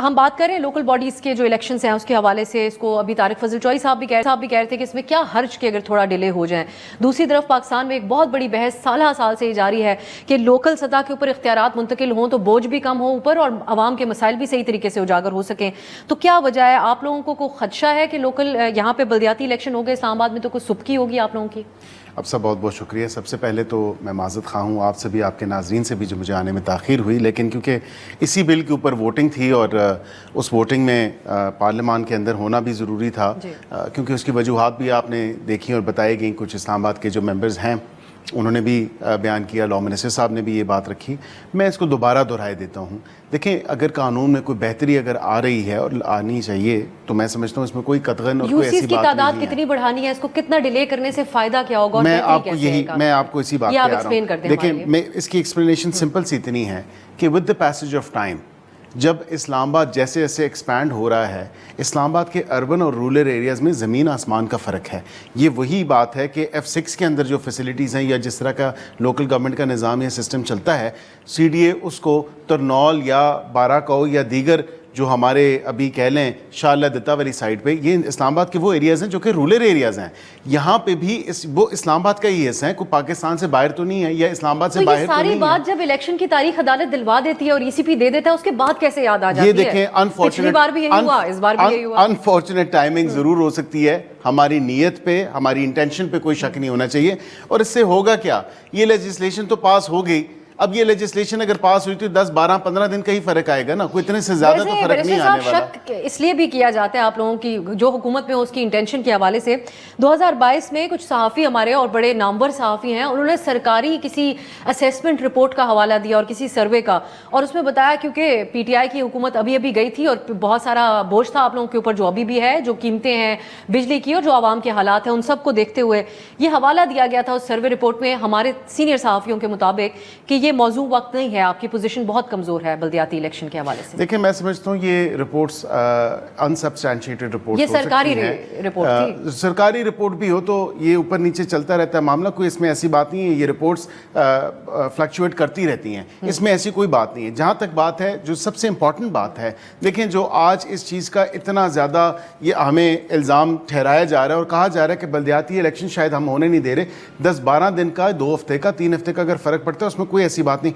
ہم بات کریں لوکل باڈیز کے جو الیکشنز ہیں اس کے حوالے سے، اس کو ابھی طارق فضل چوئی صاحب بھی کہہ رہے تھے کہ اس میں کیا حرج کہ اگر تھوڑا ڈیلے ہو جائیں. دوسری طرف پاکستان میں ایک بہت بڑی بحث سالہ سال سے جاری ہے کہ لوکل سطح کے اوپر اختیارات منتقل ہوں تو بوجھ بھی کم ہو اوپر اور عوام کے مسائل بھی صحیح طریقے سے اجاگر ہو سکیں. تو کیا وجہ ہے؟ آپ لوگوں کو کوئی خدشہ ہے کہ لوکل یہاں پہ بلدیاتی الیکشن ہو گئے اسلام آباد میں تو کوئی سبکی ہوگی آپ لوگوں کی؟ اب سب بہت بہت شکریہ. سب سے پہلے تو میں معذرت خواہ ہوں آپ سے بھی، آپ کے ناظرین سے بھی جو مجھے آنے میں تاخیر ہوئی، لیکن کیونکہ اسی بل کے اوپر ووٹنگ تھی اور اس ووٹنگ میں پارلیمان کے اندر ہونا بھی ضروری تھا، کیونکہ اس کی وجوہات بھی آپ نے دیکھی اور بتائی گئیں. کچھ اسلام آباد کے جو ممبرز ہیں انہوں نے بھی بیان کیا، لاء منسٹر صاحب نے بھی یہ بات رکھی. میں اس کو دوبارہ دہرائے دیتا ہوں. دیکھیں، اگر قانون میں کوئی بہتری اگر آ رہی ہے اور آنی چاہیے تو میں سمجھتا ہوں اس میں کوئی قطغن اور کوئی ایسی بات نہیں ہے. یوسیز کی تعداد کتنی بڑھانی ہے، اس کو کتنا ڈیلے کرنے سے فائدہ کیا ہوگا؟ میں آپ کو اسی بات پہ آ رہا ہوں. دیکھیں، میں اس کی ایکسپلینیشن سمپل سی اتنی ہے کہ with the passage of time جب اسلام آباد جیسے جیسے ایکسپینڈ ہو رہا ہے، اسلام آباد کے اربن اور رورل ایریاز میں زمین آسمان کا فرق ہے. یہ وہی بات ہے کہ F6 کے اندر جو فیسلٹیز ہیں یا جس طرح کا لوکل گورنمنٹ کا نظام یا سسٹم چلتا ہے، CDA اس کو ترنول یا بارہ کو یا دیگر جو ہمارے ابھی کہہ لیں شاہ اللہ دتا والی سائڈ پہ، یہ اسلام آباد کے وہ ایریاز ہیں جو کہ رورل ایریاز ہیں. یہاں پہ بھی وہ اسلام آباد کا ہی حصہ ہے، کوئی پاکستان سے باہر تو نہیں ہے یا اسلام آباد سے باہر تو نہیں ہے. ساری بات جب الیکشن کی تاریخ عدالت دلوا دیتی ہے اور ECP دے دیتا ہے، اس کے بعد کیسے یاد آ جاتی ہے؟ یہ دیکھیں، پچھلی بار بھی یہی ہوا، اس بار بھی یہی ہوا. انفارچونیٹ ٹائمنگ ضرور ہو سکتی ہے. ہماری نیت پہ، ہماری انٹینشن پہ کوئی شک نہیں ہونا چاہیے. اور اس سے ہوگا کیا؟ یہ لیجسلیشن تو پاس ہو گئی. اب یہ لیجسلیشن اگر پاس ہوئی تو 10 12 15 دن کا ہی فرق آئے گا نا، کوئی اتنے سے زیادہ تو فرق نہیں آنے والا. شک اس لیے بھی کیا جاتا ہے آپ لوگوں کی جو حکومت میں اس کی انٹینشن کے حوالے سے. 2022 میں کچھ صحافی ہمارے اور بڑے نامور صحافی ہیں، انہوں نے سرکاری کسی اسیسمنٹ رپورٹ کا حوالہ دیا اور کسی سروے کا، اور اس میں بتایا کیونکہ PTI کی حکومت ابھی گئی تھی اور بہت سارا بوجھ تھا آپ لوگوں کے اوپر جو ابھی بھی ہے، جو قیمتیں ہیں بجلی کی اور جو عوام کے حالات ہیں ان سب کو دیکھتے ہوئے یہ حوالہ دیا گیا تھا اس سروے رپورٹ میں ہمارے سینئر صحافیوں کے مطابق کہ یہ موضوع وقت نہیں ہے، آپ کی پوزیشن بہت کمزور ہے بلدیاتی الیکشن کے حوالے سے. دیکھیں، میں سمجھتا ہوں یہ رپورٹس انسبسٹینشیٹڈ رپورٹس یہ سرکاری رپورٹ تھی. سرکاری رپورٹ بھی ہو تو یہ اوپر نیچے چلتا رہتا ہے معاملہ، کوئی اس میں ایسی بات نہیں ہے. یہ رپورٹس فلکچویٹ کرتی رہتی ہیں، اس میں ایسی کوئی بات نہیں ہے. جہاں تک بات ہے، جو سب سے امپورٹنٹ بات ہے، دیکھیں جو آج اس چیز کا اتنا زیادہ یہ ہمیں الزام ٹھہرایا جا رہا ہے اور کہا جا رہا ہے کہ بلدیاتی الیکشن شاید ہم ہونے نہیں دے رہے، 10 12 دن کا، 2 ہفتے کا، 3 ہفتے کا اگر فرق پڑتا ہے اس میں کوئی ایسی بات نہیں.